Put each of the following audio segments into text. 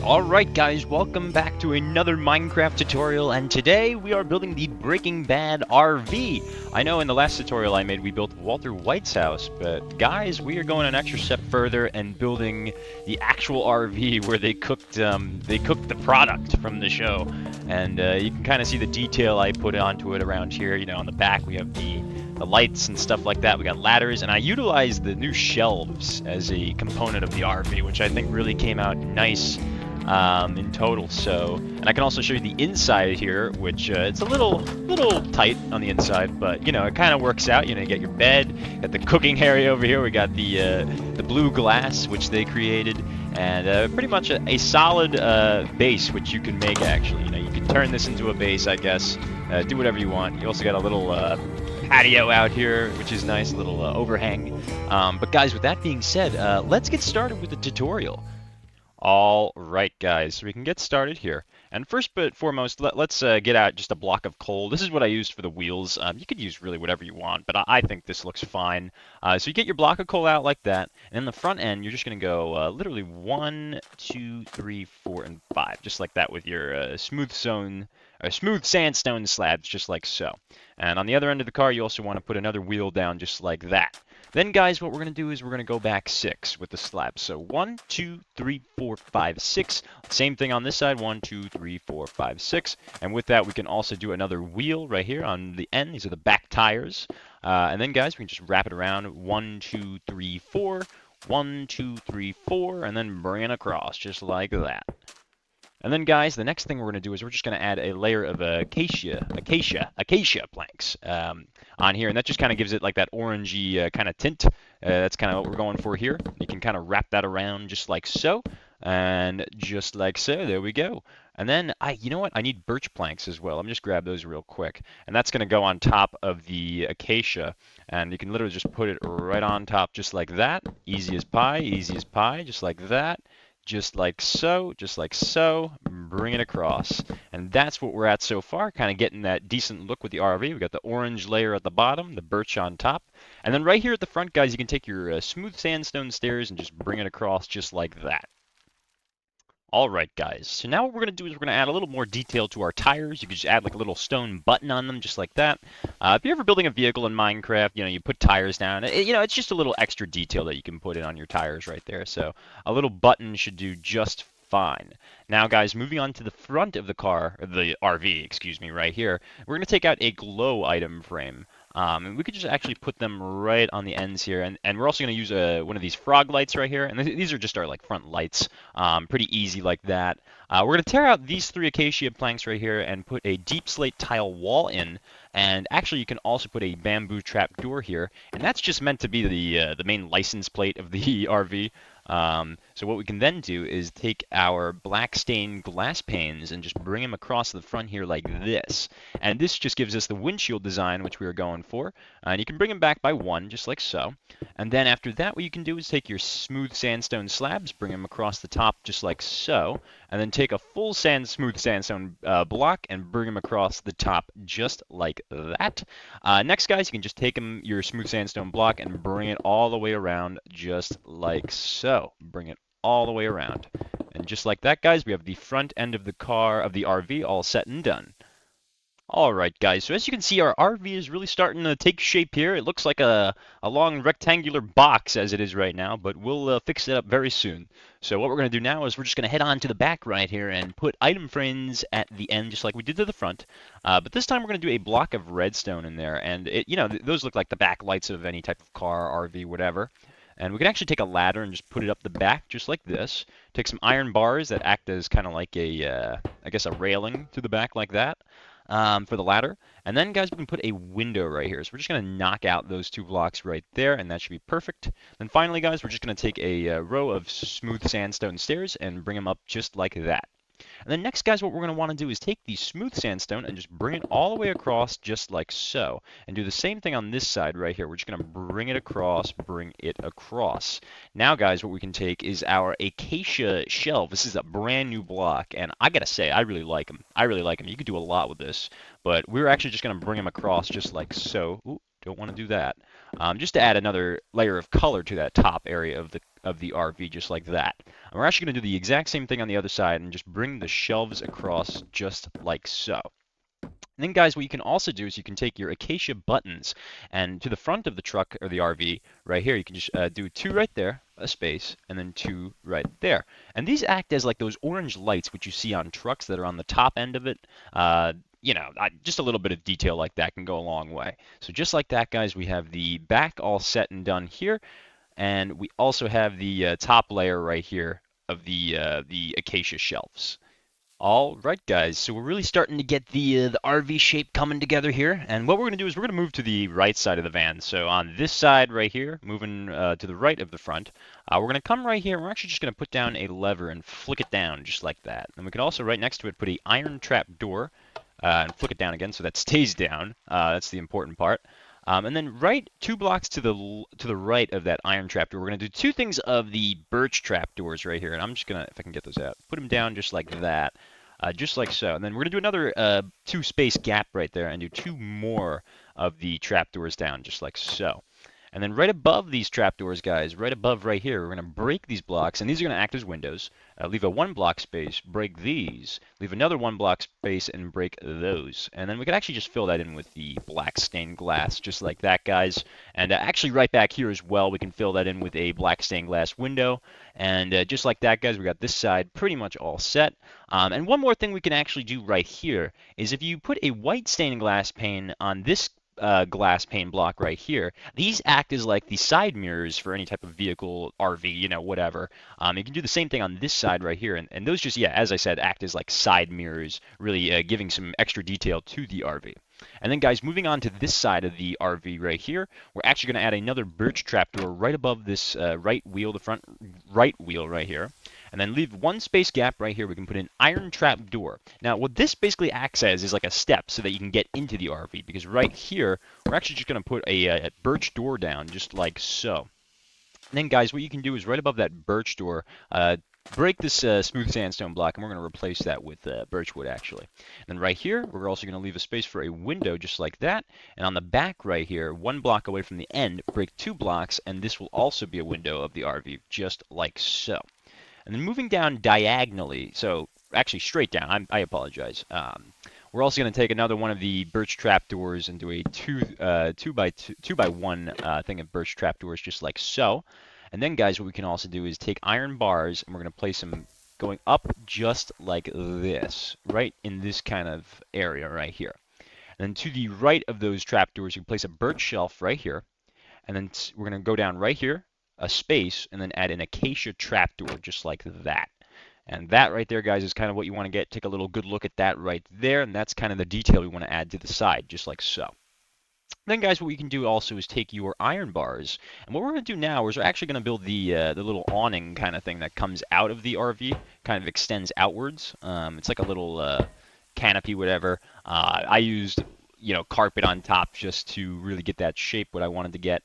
Alright guys, welcome back to another Minecraft tutorial, and today we are building the Breaking Bad RV. I know in the last tutorial I made we built Walter White's house, but guys, we are going an extra step further and building the actual RV where they cooked the product from the show. And you can kind of see the detail I put onto it around here. You know, on the back we have the lights and stuff like that. We got ladders, and I utilized the new shelves as a component of the RV, which I think really came out nice in total. So, and I can also show you the inside here, which it's a little tight on the inside, but you know it kind of works out. You know, you get your bed, got the cooking area over here. We got the blue glass which they created, and pretty much a solid base which you can make actually. You know, you can turn this into a base, I guess. Do whatever you want. You also got a little patio out here, which is nice, a little overhang. But guys, with that being said, let's get started with the tutorial. All right, guys, so we can get started here. And first but foremost, let's get out just a block of coal. This is what I used for the wheels. You could use really whatever you want, but I think this looks fine. So you get your block of coal out like that, and in the front end, you're just going to go literally 1, 2, 3, 4, and 5, just like that with your smooth sandstone slabs, just like so. And on the other end of the car, you also want to put another wheel down just like that. Then, guys, what we're going to do is we're going to go back 6 with the slabs. So 1, 2, 3, 4, 5, 6. Same thing on this side, 1, 2, 3, 4, 5, 6. And with that, we can also do another wheel right here on the end. These are the back tires. And then, guys, we can just wrap it around 1, 2, 3, 4. 1, 2, 3, 4. And then bring it across just like that. And then, guys, the next thing we're going to do is we're just going to add a layer of acacia planks on here, and that just kind of gives it like that orangey kind of tint. That's kind of what we're going for here. You can kind of wrap that around just like so, and just like so. There we go. And then, you know what? I need birch planks as well. Let me just grab those real quick, and that's going to go on top of the acacia, and you can literally just put it right on top, just like that. Easy as pie, just like that. Just like so, bring it across. And that's what we're at so far, kind of getting that decent look with the RV. We've got the orange layer at the bottom, the birch on top. And then right here at the front, guys, you can take your smooth sandstone stairs and just bring it across just like that. Alright guys, so now what we're going to do is we're going to add a little more detail to our tires. You can just add like a little stone button on them just like that. If you're ever building a vehicle in Minecraft, you know, you put tires down. You know, it's just a little extra detail that you can put in on your tires right there. So a little button should do just fine. Now guys, moving on to the front of the car, the RV, excuse me, right here, we're going to take out a glow item frame. And we could just actually put them right on the ends here, and we're also going to use one of these frog lights right here, and these are just our like front lights, pretty easy like that. We're going to tear out these 3 acacia planks right here and put a deep slate tile wall in, and actually you can also put a bamboo trap door here, and that's just meant to be the main license plate of the RV. So what we can then do is take our black stained glass panes and just bring them across the front here like this. And this just gives us the windshield design which we were going for. And you can bring them back by 1, just like so. And then after that, what you can do is take your smooth sandstone slabs, bring them across the top just like so. And then take a full smooth sandstone block and bring them across the top just like that. Next, guys, you can just take your smooth sandstone block and bring it all the way around just like so. Bring it all the way around. And just like that, guys, we have the front end of the RV, all set and done. Alright guys, so as you can see, our RV is really starting to take shape here. It looks like a long rectangular box as it is right now, but we'll fix it up very soon. So what we're going to do now is we're just going to head on to the back right here and put item frames at the end just like we did to the front. But this time we're going to do a block of redstone in there, and you know, those look like the back lights of any type of car, RV, whatever. And we can actually take a ladder and just put it up the back just like this. Take some iron bars that act as kind of like I guess a railing to the back like that. For the ladder. And then, guys, we can put a window right here. So we're just going to knock out those 2 blocks right there, and that should be perfect. Then finally, guys, we're just going to take a row of smooth sandstone stairs and bring them up just like that. And then next, guys, what we're going to want to do is take the smooth sandstone and just bring it all the way across just like so. And do the same thing on this side right here. We're just going to bring it across, bring it across. Now, guys, what we can take is our acacia shelf. This is a brand new block, and I got to say, I really like them. I really like them. You could do a lot with this, but we're actually just going to bring them across just like so. Ooh. Don't want to do that. Just to add another layer of color to that top area of the RV, just like that. And we're actually going to do the exact same thing on the other side and just bring the shelves across just like so. And then, guys, what you can also do is you can take your acacia buttons and to the front of the truck or the RV right here, you can just do 2 right there, a space, and then 2 right there. And these act as like those orange lights which you see on trucks that are on the top end of it. You know, just a little bit of detail like that can go a long way. So just like that, guys, we have the back all set and done here, and we also have the top layer right here of the acacia shelves. All right, guys. So we're really starting to get the RV shape coming together here. And what we're going to do is we're going to move to the right side of the van. So on this side right here, moving to the right of the front, we're going to come right here. We're actually just going to put down a lever and flick it down just like that. And we can also right next to it put a iron trap door and flick it down again so that stays down. That's the important part. And then right 2 blocks to the right of that iron trap door, we're going to do 2 things of the birch trap doors right here. And I'm just going to, if I can get those out, put them down just like that. Just like so. And then we're going to do another 2 space gap right there and do 2 more of the trapdoors down, just like so. And then right above these trapdoors, guys, right above right here, we're going to break these blocks, and these are going to act as windows. Leave a 1 block space, break these, leave another 1 block space, and break those. And then we could actually just fill that in with the black stained glass, just like that, guys. And actually right back here as well, we can fill that in with a black stained glass window. And just like that, guys, we got this side pretty much all set. And one more thing we can actually do right here is if you put a white stained glass pane on this glass pane block right here. These act as like the side mirrors for any type of vehicle, RV, you know, whatever. You can do the same thing on this side right here, and those just, yeah, as I said, act as like side mirrors, really giving some extra detail to the RV. And then, guys, moving on to this side of the RV right here, we're actually going to add another birch trapdoor right above this right wheel, the front right wheel right here. And then leave 1 space gap right here. We can put an iron trap door. Now, what this basically acts as is like a step so that you can get into the RV. Because right here, we're actually just going to put a birch door down, just like so. And then, guys, what you can do is right above that birch door, break this smooth sandstone block, and we're going to replace that with birch wood, actually. And then right here, we're also going to leave a space for a window, just like that. And on the back right here, 1 block away from the end, break 2 blocks, and this will also be a window of the RV, just like so. And then moving down diagonally, so actually straight down, I apologize. We're also going to take another one of the birch trapdoors and do a 2 by 1 thing of birch trapdoors, just like so. And then, guys, what we can also do is take iron bars, and we're going to place them going up just like this, right in this kind of area right here. And then to the right of those trapdoors, you can place a birch shelf right here. And then we're going to go down right here, a space, and then add an acacia trapdoor, just like that. And that right there, guys, is kind of what you want to get. Take a little good look at that right there, and that's kind of the detail we want to add to the side, just like so. Then, guys, what we can do also is take your iron bars, and what we're going to do now is we're actually going to build the little awning kind of thing that comes out of the RV, kind of extends outwards. It's like a little canopy, whatever. I used, you know, carpet on top just to really get that shape what I wanted to get.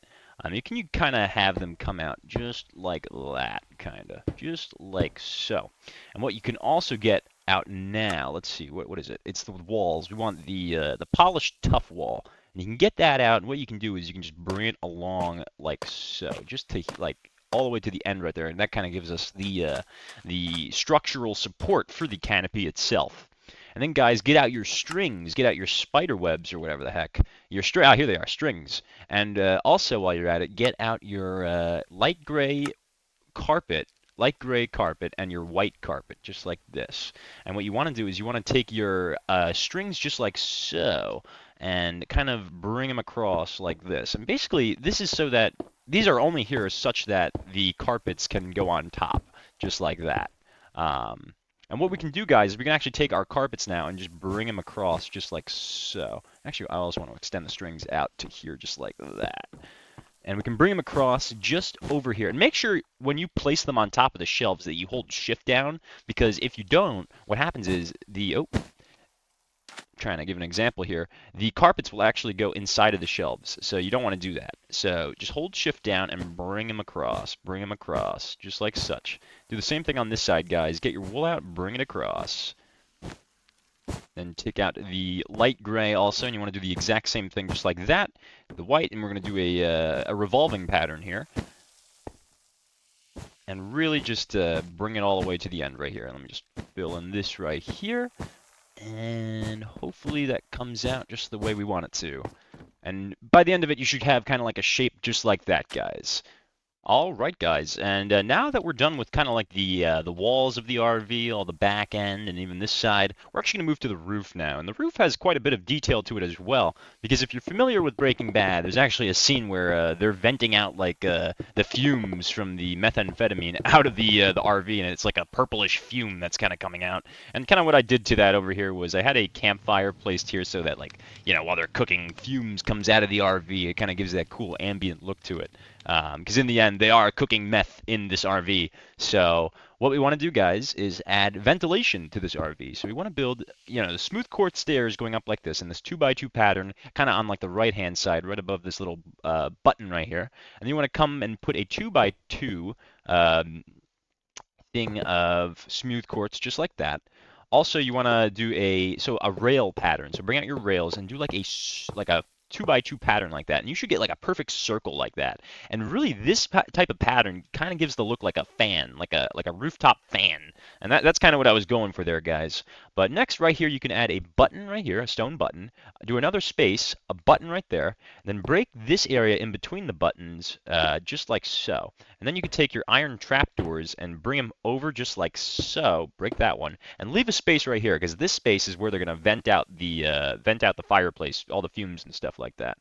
You can kind of have them come out just like that, kind of, just like so. And what you can also get out now, let's see, what is it? It's the walls. We want the polished tough wall. And you can get that out, and what you can do is you can just bring it along like so, just to like all the way to the end right there, and that kind of gives us the structural support for the canopy itself. And then, guys, get out your strings, get out your spider webs or whatever the heck. Your here they are, strings. And also, while you're at it, get out your light gray carpet and your white carpet, just like this. And what you want to do is you want to take your strings just like so and kind of bring them across like this. And basically, this is so that these are only here such that the carpets can go on top, just like that. And what we can do, guys, is we can actually take our carpets now and just bring them across just like so. Actually, I also want to extend the strings out to here just like that. And we can bring them across just over here. And make sure when you place them on top of the shelves that you hold shift down, because if you don't, what happens is trying to give an example here, the carpets will actually go inside of the shelves, so you don't want to do that. So just hold shift down and bring them across, just like such. Do the same thing on this side, guys. Get your wool out, bring it across. Then take out the light gray also, and you want to do the exact same thing just like that. The white, and we're going to do a revolving pattern here. And really just bring it all the way to the end right here. Let me just fill in this right here. And hopefully that comes out just the way we want it to. And by the end of it, you should have kind of like a shape just like that, guys. All right, guys, and now that we're done with kind of like the walls of the RV, all the back end, and even this side, we're actually going to move to the roof now. And the roof has quite a bit of detail to it as well, because if you're familiar with Breaking Bad, there's actually a scene where they're venting out like the fumes from the methamphetamine out of the RV, and it's like a purplish fume that's kind of coming out. And kind of what I did to that over here was I had a campfire placed here so that, like, you know, while they're cooking, fumes comes out of the RV. It kind of gives that cool ambient look to it. Because in the end, they are cooking meth in this RV. So what we want to do, guys, is add ventilation to this RV. So we want to build, you know, the smooth quartz stairs going up like this in this 2x2 pattern, kind of on like the right-hand side, right above this little button right here. And then you want to come and put a 2x2 thing of smooth quartz just like that. Also, you want to do a rail pattern. So bring out your rails and do like a 2x2 pattern like that, and you should get like a perfect circle like that. And really, this type of pattern kind of gives the look like a fan, like a rooftop fan. And that's kind of what I was going for there, guys. But next, right here, you can add a button right here, a stone button. Do another space, a button right there, and then break this area in between the buttons, just like so. And then you can take your iron trapdoors and bring them over just like so. Break that one, and leave a space right here, because this space is where they're gonna vent out the fireplace, all the fumes and stuff like that.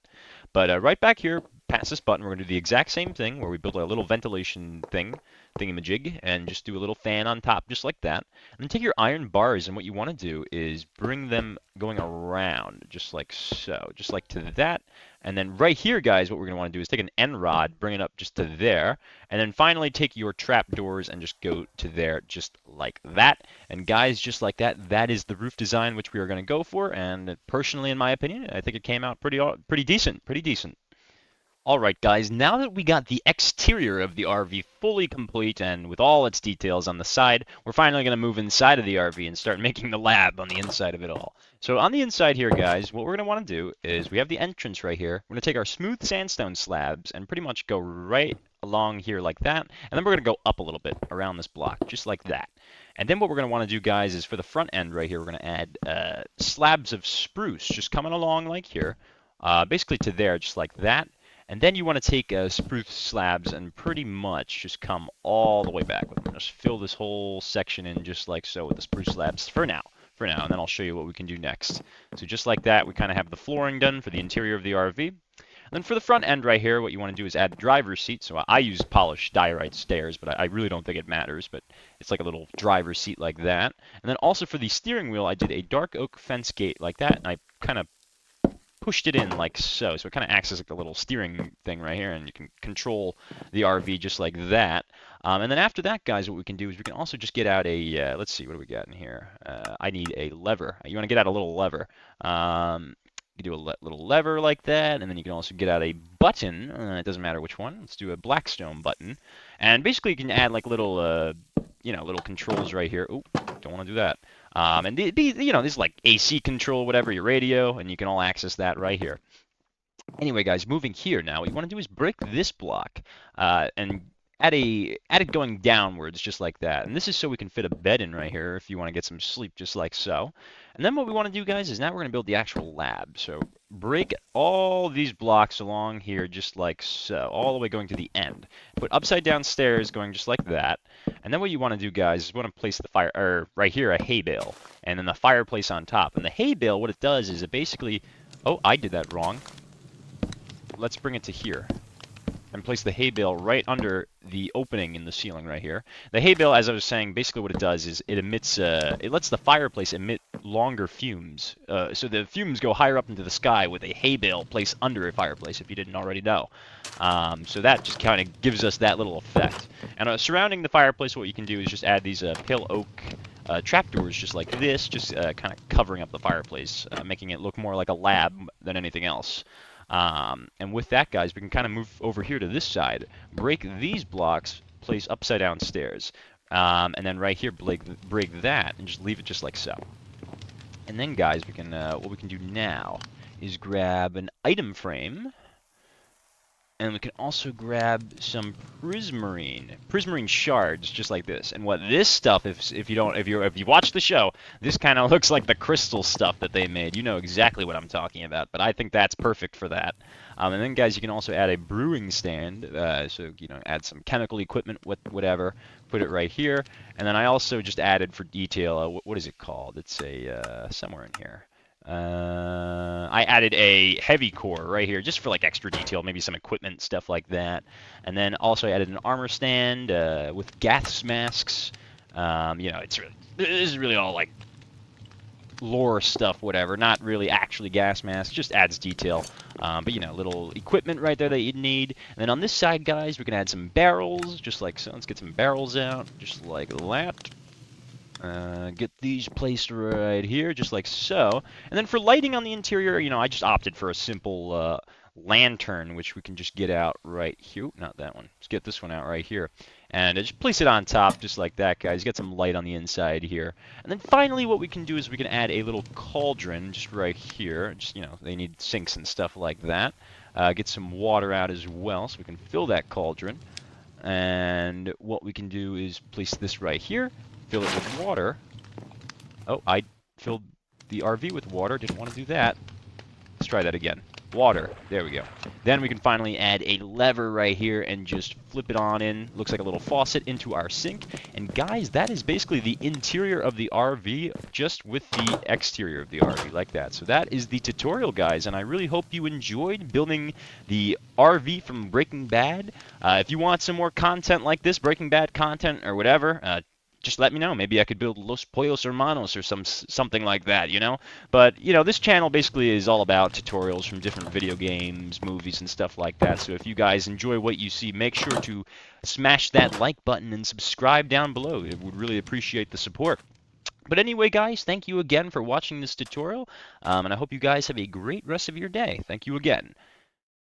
But right back here, past this button, we're going to do the exact same thing where we build a little ventilation thingamajig, and just do a little fan on top just like that. And then take your iron bars, and what you want to do is bring them going around just like so, just like to that. And then right here, guys, what we're going to want to do is take an end rod, bring it up just to there, and then finally take your trap doors and just go to there just like that. And guys, just like that, that is the roof design which we are going to go for. And personally, in my opinion, I think it came out pretty decent, pretty decent. Alright guys, now that we got the exterior of the RV fully complete and with all its details on the side, we're finally going to move inside of the RV and start making the lab on the inside of it all. So on the inside here, guys, what we're going to want to do is we have the entrance right here. We're going to take our smooth sandstone slabs and pretty much go right along here like that, and then we're going to go up a little bit around this block, just like that. And then what we're going to want to do, guys, is for the front end right here, we're going to add slabs of spruce just coming along like here, basically to there, just like that. And then you want to take spruce slabs and pretty much just come all the way back with them. Just fill this whole section in just like so with the spruce slabs for now. And then I'll show you what we can do next. So just like that, we kind of have the flooring done for the interior of the RV. And then for the front end right here, what you want to do is add the driver's seat. So I use polished diorite stairs, but I really don't think it matters. But it's like a little driver's seat like that. And then also for the steering wheel, I did a dark oak fence gate like that, and I kind of pushed it in like so. So it kind of acts as like a little steering thing right here, and you can control the RV just like that. And then after that, guys, what we can do is we can also just get out a, let's see, what do we got in here? I need a lever. You want to get out a little lever. You do a little lever like that, and then you can also get out a button. It doesn't matter which one. Let's do a Blackstone button. And basically you can add like little, little controls right here. Oh, don't want to do that. And this is like AC control, whatever, your radio, and you can all access that right here. Anyway, guys, moving here now, what you want to do is break this block and add it going downwards just like that. And this is so we can fit a bed in right here if you want to get some sleep just like so. And then what we want to do, guys, is now we're going to build the actual lab. So break all these blocks along here just like so, all the way going to the end. Put upside down stairs going just like that. And then what you want to do, guys, is you want to place the right here, a hay bale, and then the fireplace on top. And the hay bale, what it does is it basically, oh, I did that wrong. Let's bring it to here and place the hay bale right under the opening in the ceiling right here. The hay bale, as I was saying, basically what it does is it emits, it lets the fireplace emit longer fumes. So the fumes go higher up into the sky with a hay bale placed under a fireplace, if you didn't already know. So that just kind of gives us that little effect. And surrounding the fireplace, what you can do is just add these pale oak trapdoors just like this, just kind of covering up the fireplace, making it look more like a lab than anything else. And with that, guys, we can kind of move over here to this side, break these blocks, place upside down stairs, and then right here break that and just leave it just like so. And then, guys, we can what we can do now is grab an item frame. And we can also grab some prismarine shards, just like this. And what this stuff, if you watch the show, this kind of looks like the crystal stuff that they made. You know exactly what I'm talking about. But I think that's perfect for that. And then, guys, you can also add a brewing stand. So add some chemical equipment, whatever. Put it right here. And then I also just added for detail. What is it called? It's a somewhere in here. I added a heavy core right here just for like extra detail, maybe some equipment, stuff like that. And then also I added an armor stand with gas masks. This is really all like lore stuff, whatever. Not really actually gas masks, just adds detail. But little equipment right there that you'd need. And then on this side, guys, we can add some barrels, just like so. Let's get some barrels out, just like that. Get these placed right here, just like so. And then for lighting on the interior, I just opted for a simple lantern, which we can just get out right here. Not that one. Let's get this one out right here. And just place it on top, just like that, guys. Get some light on the inside here. And then finally, what we can do is we can add a little cauldron just right here. Just, they need sinks and stuff like that. Get some water out as well, so we can fill that cauldron. And what we can do is place this right here. Fill it with water. Oh, I filled the RV with water. Didn't want to do that. Let's try that again. Water. There we go. Then we can finally add a lever right here and just flip it on in. Looks like a little faucet into our sink. And guys, that is basically the interior of the RV just with the exterior of the RV like that. So that is the tutorial, guys. And I really hope you enjoyed building the RV from Breaking Bad. If you want some more content like this, Breaking Bad content or whatever, just let me know. Maybe I could build Los Pollos Hermanos or something like that, But, this channel basically is all about tutorials from different video games, movies, and stuff like that. So if you guys enjoy what you see, make sure to smash that like button and subscribe down below. It would really appreciate the support. But anyway, guys, thank you again for watching this tutorial, and I hope you guys have a great rest of your day. Thank you again.